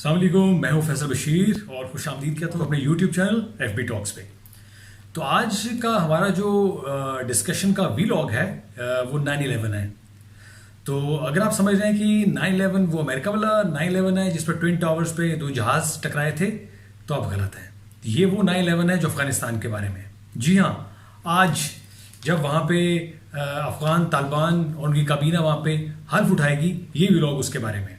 अस्सलाम वालेकुम, मैं हूं फैसल बशीर और खुशामदीद कहता हूं अपने यूट्यूब चैनल एफबी टॉक्स पे। तो आज का हमारा जो डिस्कशन का वीलॉग है वो 9/11 है। तो अगर आप समझ रहे हैं कि 9/11 वो अमेरिका वाला 9/11 है जिस पर ट्विन टावर्स पे दो जहाज टकराए थे, तो आप गलत हैं। ये वो 9/11 है जो अफगानिस्तान के बारे में है। जी हाँ, आज जब वहाँ पे अफगान तालिबान और उनकी काबीना वहाँ पे हल्फ उठाएगी, ये वीलॉग उसके बारे में।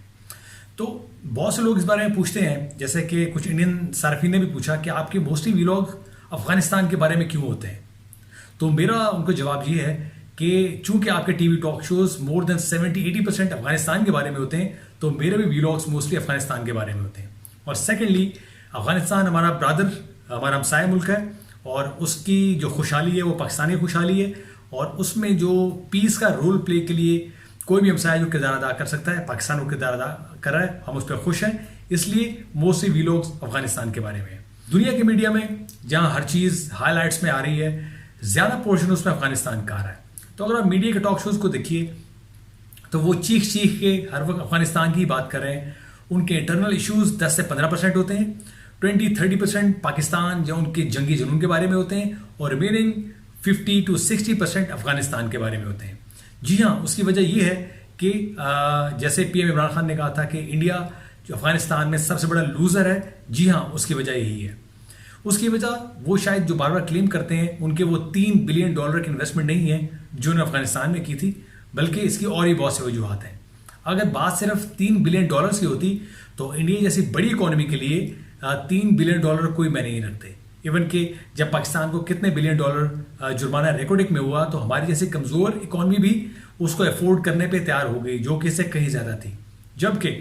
तो बहुत से लोग इस बारे में पूछते हैं, जैसे कि कुछ इंडियन सार्फिन ने भी पूछा कि आपके मोस्टली वीलॉग अफगानिस्तान के बारे में क्यों होते हैं। तो मेरा उनको जवाब ये है कि चूंकि आपके TV talk shows more than 70-80% Afghanistan के बारे में होते हैं, तो मेरे भी वीलॉग्स मोस्टली अफगानिस्तान के बारे में होते हैं। और सेकेंडली, अफगानिस्तान हमारा ब्रदर, हमारा हमसाय मुल्क है और उसकी जो खुशहाली है वो पाकिस्तानी खुशहाली है, और उसमें जो पीस का रोल प्ले के लिए कोई भी हमसाया जो किरदार अदा कर सकता है, पाकिस्तान वो किरदार अदा कर रहा है, हम उस पर खुश हैं। इसलिए मोस्टली वीलॉग्स अफगानिस्तान के बारे में है। दुनिया के मीडिया में जहां हर चीज़ हाईलाइट्स में आ रही है, ज़्यादा पोर्शन उसमें अफगानिस्तान का आ रहा है। तो अगर आप मीडिया के टॉक शोज को देखिए तो वो चीख चीख के हर वक्त अफगानिस्तान की बात कर रहे हैं। उनके इंटरनल इश्यूज 10 से 15% होते हैं, 20-30% पाकिस्तान या उनके जंगी जुनून के बारे में होते हैं, और रिमेनिंग 50-60% अफगानिस्तान के बारे में होते हैं। जी हाँ, उसकी वजह यह है कि जैसे पीएम इमरान खान ने कहा था कि इंडिया जो अफगानिस्तान में सबसे बड़ा लूजर है, जी हाँ, उसकी वजह यही है। उसकी वजह वो शायद जो बार बार क्लेम करते हैं, उनके वो $3 बिलियन की इन्वेस्टमेंट नहीं है जो उन्होंने अफगानिस्तान में की थी, बल्कि इसकी और ही बहुत से वजूहत हैं। अगर बात सिर्फ $3 बिलियन की होती तो इंडिया जैसी बड़ी इकोनॉमी के लिए $3 बिलियन कोई मायने नहीं रखते। इवन कि जब पाकिस्तान को कितने $बिलियन जुर्माना रिकॉर्डिंग में हुआ, तो हमारी जैसी कमज़ोर इकॉनमी भी उसको अफोर्ड करने पे तैयार हो गई, जो कि इससे कहीं ज़्यादा थी। जबकि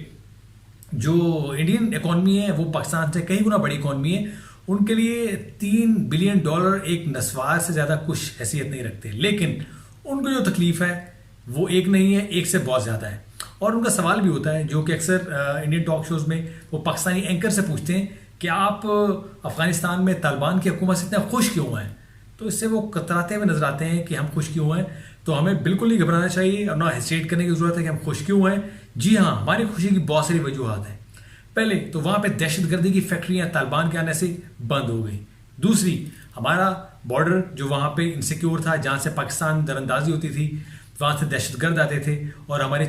जो इंडियन इकॉनमी है वो पाकिस्तान से कहीं गुना बड़ी इकॉनमी है, उनके लिए $3 बिलियन एक नस्वार से ज़्यादा कुछ हैसियत नहीं रखते। लेकिन उनको जो तकलीफ है वो एक नहीं है, एक से बहुत ज़्यादा है। और उनका सवाल भी होता है जो कि अक्सर इंडियन टॉक शोज़ में वो पाकिस्तानी एंकर से पूछते हैं कि आप अफगानिस्तान में तालिबान की हुकूमत से इतना खुश क्यों हैं। तो इससे वो कतराते हुए नजर आते हैं कि हम खुश क्यों हैं। तो हमें बिल्कुल नहीं घबराना चाहिए और ना हेजिटेट करने की जरूरत है कि हम खुश क्यों हैं। जी हाँ, हमारी खुशी की बहुत सारी वजूहत हैं। पहले तो वहाँ पे दहशतगर्दी की फैक्ट्रियाँ तालिबान के आने से बंद हो गई। दूसरी, हमारा बॉर्डर जो वहाँ पे इनसिक्योर था, जहाँ से पाकिस्तान दरअंदाजी होती थी, वहाँ से दहशतगर्द आते थे और हमारे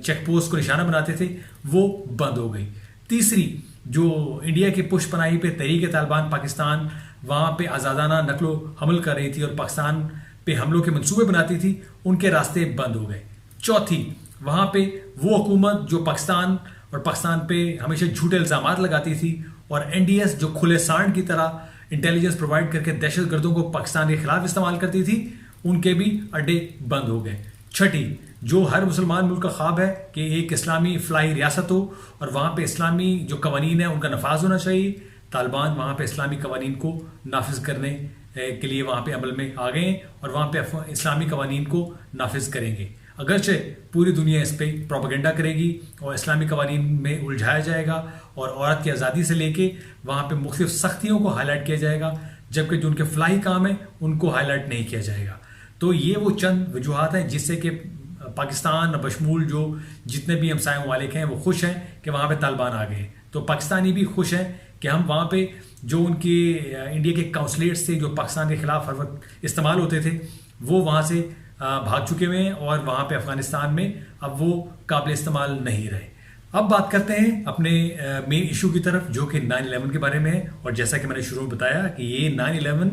चेक पोस्ट को निशाना बनाते थे, वो बंद हो गई। तीसरी, जो इंडिया की पुष्पनाही पे तहरीक तालिबान पाकिस्तान वहाँ पे आज़ादाना नकलो हमल कर रही थी और पाकिस्तान पे हमलों के मंसूबे बनाती थी, उनके रास्ते बंद हो गए। चौथी, वहाँ पे वो हुकूमत जो पाकिस्तान पे हमेशा झूठे इल्ज़ामात लगाती थी, और NDS जो खुले सांड की तरह इंटेलिजेंस प्रोवाइड करके दहशतगर्दों को पाकिस्तान के खिलाफ इस्तेमाल करती थी, उनके भी अड्डे बंद हो गए। छठी, जो हर मुसलमान मुल्क का ख्वाब है कि एक इस्लामी फलाई रियासत हो और वहाँ पे इस्लामी जो कवानीन है उनका नफाज होना चाहिए, तालिबान वहाँ पे इस्लामी कवानीन को नाफिज करने के लिए वहाँ पे अमल में आ गए हैं और वहाँ पे इस्लामी कवानीन को नाफिज करेंगे। अगरचे पूरी दुनिया इस पर प्रोपेगेंडा करेगी और इस्लामी कवानीन में उलझाया जाएगा और औरत की आज़ादी से लेके वहाँ पे मुख्तलिफ सख्तियों को हाईलाइट किया जाएगा, जबकि जो उनके फलाई काम है उनको हाईलाइट नहीं किया जाएगा। तो ये वो चंद वजूहत हैं जिससे कि पाकिस्तान बशमूल जो जितने भी हमसाय ममालिक हैं वो खुश हैं कि वहाँ पे तालिबान आ गए। तो पाकिस्तानी भी खुश हैं कि हम वहाँ पे जो उनके इंडिया के काउंसलेट्स थे जो पाकिस्तान के खिलाफ हर वक्त इस्तेमाल होते थे, वो वहाँ से भाग चुके हुए हैं और वहाँ पे अफगानिस्तान में अब वो काबिल इस्तेमाल नहीं रहे। अब बात करते हैं अपने मेन इशू की तरफ, जो कि 9/11 के बारे में है। और जैसा कि मैंने शुरू में बताया कि ये 9/11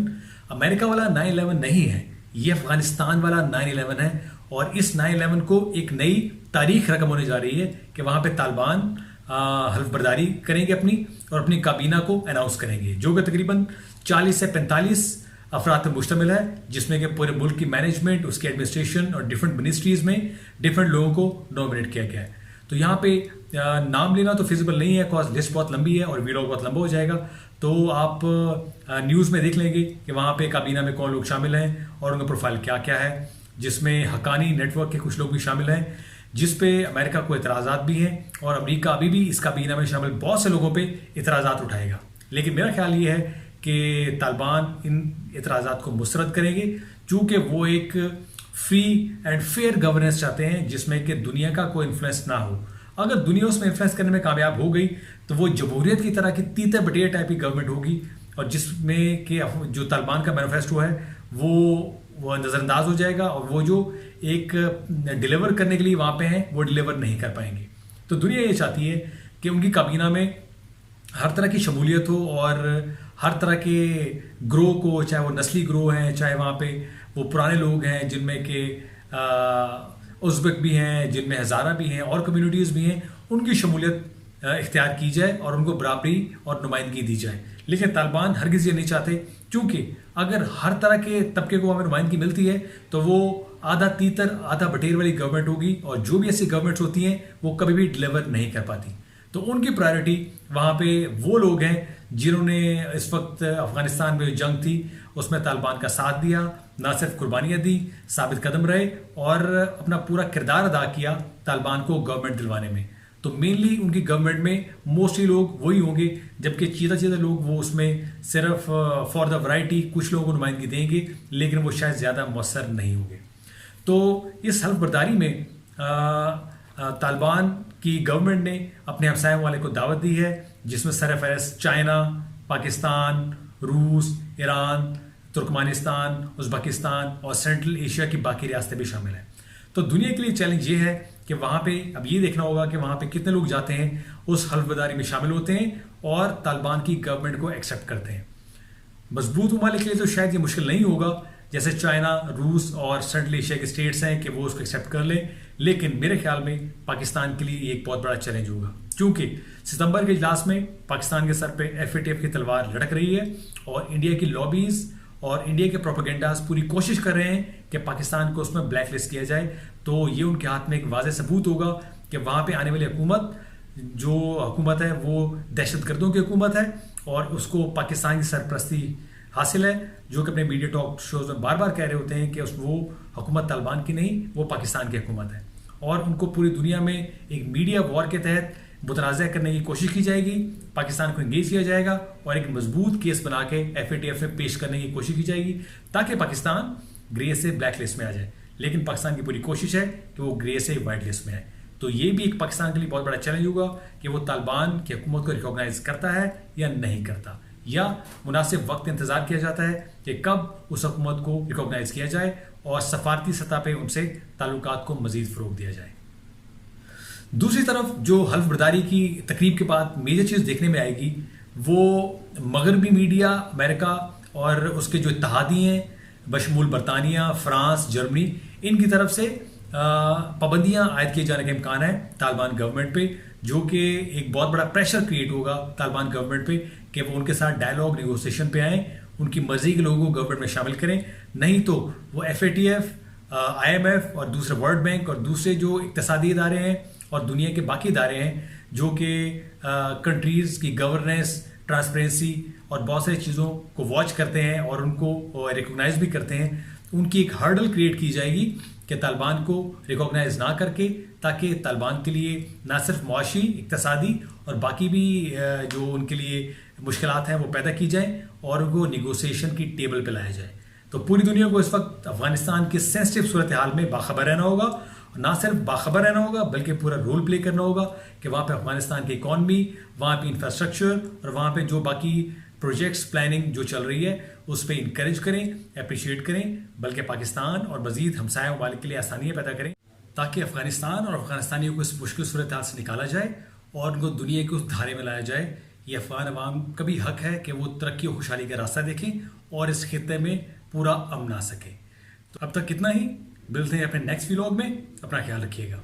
अमेरिका वाला 9/11 नहीं है, ये अफगानिस्तान वाला 9/11 है। और इस 9/11 को एक नई तारीख रकम होने जा रही है कि वहाँ पे तालिबान हल्फ बर्दारी करेंगे अपनी और अपनी काबीना को अनाउंस करेंगे, जो कि तकरीबन 40 से 45 अफराद पर मुश्तमिल है, जिसमें कि पूरे मुल्क की मैनेजमेंट, उसकी एडमिनिस्ट्रेशन और डिफरेंट मिनिस्ट्रीज में डिफरेंट लोगों को नॉमिनेट किया गया है। तो यहाँ पे नाम लेना तो फिजिबल नहीं है, बिकॉज लिस्ट बहुत लंबी है और वीलॉग बहुत लंबा हो जाएगा। तो आप न्यूज़ में देख लेंगे कि वहाँ पे काबीना में कौन लोग शामिल हैं और उनका प्रोफाइल क्या क्या है, जिसमें हकानी नेटवर्क के कुछ लोग भी शामिल हैं, जिस पे अमेरिका को इतराज़ात भी हैं और अमेरिका अभी भी इस काबीना में शामिल बहुत से लोगों पे इतराज़ात उठाएगा। लेकिन मेरा ख्याल ये है कि तालिबान इन इतराज़ात को मुस्तरद करेंगे, चूँकि वो एक फ्री एंड फेयर गवर्नेंस चाहते हैं जिसमें कि दुनिया का कोई इन्फ्लुएंस ना हो। अगर दुनिया उसमें इन्फ्लुएंस करने में कामयाब हो गई तो वो जमहूरियत की तरह की तीतर बटेर टाइप की गवर्नमेंट होगी, और जिसमें कि जो तालिबान का मैनिफेस्टो है वो नज़रअंदाज हो जाएगा, और वो जो एक डिलीवर करने के लिए वहाँ पे हैं वो डिलीवर नहीं कर पाएंगे। तो दुनिया ये चाहती है कि उनकी काबीना में हर तरह की शमूलियत हो, और हर तरह के ग्रोह को, चाहे वो नस्ली ग्रोह हैं, चाहे वहाँ पे वो पुराने लोग हैं जिनमें के उज़्बेक भी हैं, जिनमें हज़ारा भी हैं और कम्युनिटीज़ भी हैं, उनकी शमूलियत इख्तियार की जाए और उनको बराबरी और नुमाइंदगी दी जाए। लेकिन तालिबान हरगिज़ ये नहीं चाहते, क्योंकि अगर हर तरह के तबके को हमें नुमाइंदगी मिलती है तो वो आधा तीतर आधा बटेर वाली गवर्नमेंट होगी, और जो भी ऐसी गवर्नमेंट्स होती हैं वो कभी भी डिलीवर नहीं कर पाती। तो उनकी प्रायोरिटी वहाँ पे वो लोग हैं जिन्होंने इस वक्त अफगानिस्तान में जो जंग थी उसमें तालिबान का साथ दिया, ना सिर्फ कुर्बानियाँ दी, साबित कदम रहे और अपना पूरा किरदार अदा किया तालिबान को गवर्नमेंट दिलवाने में। तो मेनली उनकी गवर्नमेंट में मोस्टली लोग वही होंगे, जबकि चीज़ा लोग वो उसमें सिर्फ फॉर द वैरायटी कुछ लोगों को नुमाइंदगी देंगे, लेकिन वो शायद ज़्यादा मौसर नहीं होंगे। तो इस हल्फ बर्दारी में तालिबान की गवर्नमेंट ने अपने हमसायों वाले को दावत दी है, जिसमें सरफहरिस्त चाइना, पाकिस्तान, रूस, ईरान, तुर्कमानिस्तान, उज़्बेकिस्तान और सेंट्रल एशिया की बाकी रियासतें भी शामिल हैं। तो दुनिया के लिए चैलेंज ये है कि वहाँ पे अब ये देखना होगा कि वहाँ पे कितने लोग जाते हैं, उस हल्फ बर्दारी में शामिल होते हैं और तालिबान की गवर्नमेंट को एक्सेप्ट करते हैं। मजबूत ममालिक के लिए तो शायद ये मुश्किल नहीं होगा, जैसे चाइना, रूस और सेंट्रल एशिया के स्टेट्स हैं, कि वो उसको एक्सेप्ट कर लें, लेकिन मेरे ख्याल में पाकिस्तान के लिए ये एक बहुत बड़ा चैलेंज होगा, क्योंकि सितंबर के इजलास में पाकिस्तान के सर पे FATF की तलवार लटक रही है और इंडिया की लॉबीज और इंडिया के प्रोपेगेंडाज पूरी कोशिश कर रहे हैं कि पाकिस्तान को उसमें ब्लैक लिस्ट किया जाए। तो ये उनके हाथ में एक वाज़ेह सबूत होगा कि वहाँ पे आने वाली हुकूमत, जो हुकूमत है वो दहशतगर्दों की हुकूमत है और उसको पाकिस्तान की सरपरस्ती हासिल है, जो कि अपने मीडिया टॉक शोज में बार बार कह रहे होते हैं कि वो हुकूमत तालिबान की नहीं, वो पाकिस्तान की हुकूमत है। और उनको पूरी दुनिया में एक मीडिया वॉर के तहत मुतनाज़ा करने की कोशिश की जाएगी, पाकिस्तान को इंगेज किया जाएगा और एक मजबूत केस बना के FATF में पेश करने की कोशिश की जाएगी, ताकि पाकिस्तान ग्रे से ब्लैक लिस्ट में आ जाए। लेकिन पाकिस्तान की पूरी कोशिश है कि वो ग्रे से वाइट लिस्ट में आए। तो ये भी एक पाकिस्तान के लिए बहुत बड़ा चैलेंज होगा कि वो तालिबान की हुकूमत को रिकॉग्नाइज करता है या नहीं करता, या मुनासिब वक्त इंतज़ार किया जाता है कि कब उस हुकूमत को रिकॉग्नाइज किया जाए और सफारती सतह पे उनसे ताल्लुकात को मज़ीद फ़रोग़ दिया जाए। दूसरी तरफ जो हल्फ बर्दारी की तकरीब के बाद मेजर चीज़ देखने में आएगी, वो मगरबी मीडिया, अमेरिका और उसके जो इत्तेहादी हैं बशमूल बरतानिया, फ्रांस, जर्मनी, इनकी तरफ से पाबंदियाँ आयद किए जाने का इम्कान है तालिबान गवर्नमेंट पे, जो कि एक बहुत बड़ा प्रेशर क्रिएट होगा तालिबान गवर्नमेंट पे कि वो उनके साथ डायलॉग नेगोशिएशन पे आएँ, उनकी मर्जी के लोगों को गवर्नमेंट में शामिल करें। नहीं तो वो FATF, IMF और दूसरे वर्ल्ड बैंक और दूसरे जो इक़्तिसादी इदारे हैं और दुनिया के बाकी इदारे हैं जो कि कंट्रीज़ की गवर्नेंस, ट्रांसपेरेंसी और बहुत सारी चीज़ों को वॉच करते हैं और उनको रिकॉग्नाइज भी करते हैं, उनकी एक हर्डल क्रिएट की जाएगी कि तालिबान को रिकॉग्नाइज ना करके, ताकि तालिबान के लिए ना सिर्फ मुआशी, इक़्तिसादी और बाकी भी जो उनके लिए मुश्किलात हैं वो पैदा की जाएं और उनको निगोसिएशन की टेबल पे लाया जाए। तो पूरी दुनिया को इस वक्त अफगानिस्तान की सेंसिटिव सूरत हाल में बाखबर रहना होगा, ना सिर्फ बाखबर रहना होगा बल्कि पूरा रोल प्ले करना होगा कि वहाँ पे अफगानिस्तान की इकॉनमी, वहाँ पे इंफ्रास्ट्रक्चर और वहाँ पे जो बाकी प्रोजेक्ट्स प्लानिंग जो चल रही है उस पर इंकरेज करें, अप्रिशिएट करें, बल्कि पाकिस्तान और मज़ीद हमसाया ममालिक के लिए आसानियाँ पैदा करें, ताकि अफगानिस्तान और अफगानिस्तानियों को इस मुश्किल सूरत हाल से निकाला जाए और उनको दुनिया के उस धारे में लाया जाए। ये अफगान अवाम का भी हक है कि वो तरक्की और खुशहाली का रास्ता देखें और इस खित्ते में पूरा अमन आ सके। तो अब तक कितना ही, मिलते हैं अपने नेक्स्ट व्लॉग में। अपना ख्याल रखिएगा।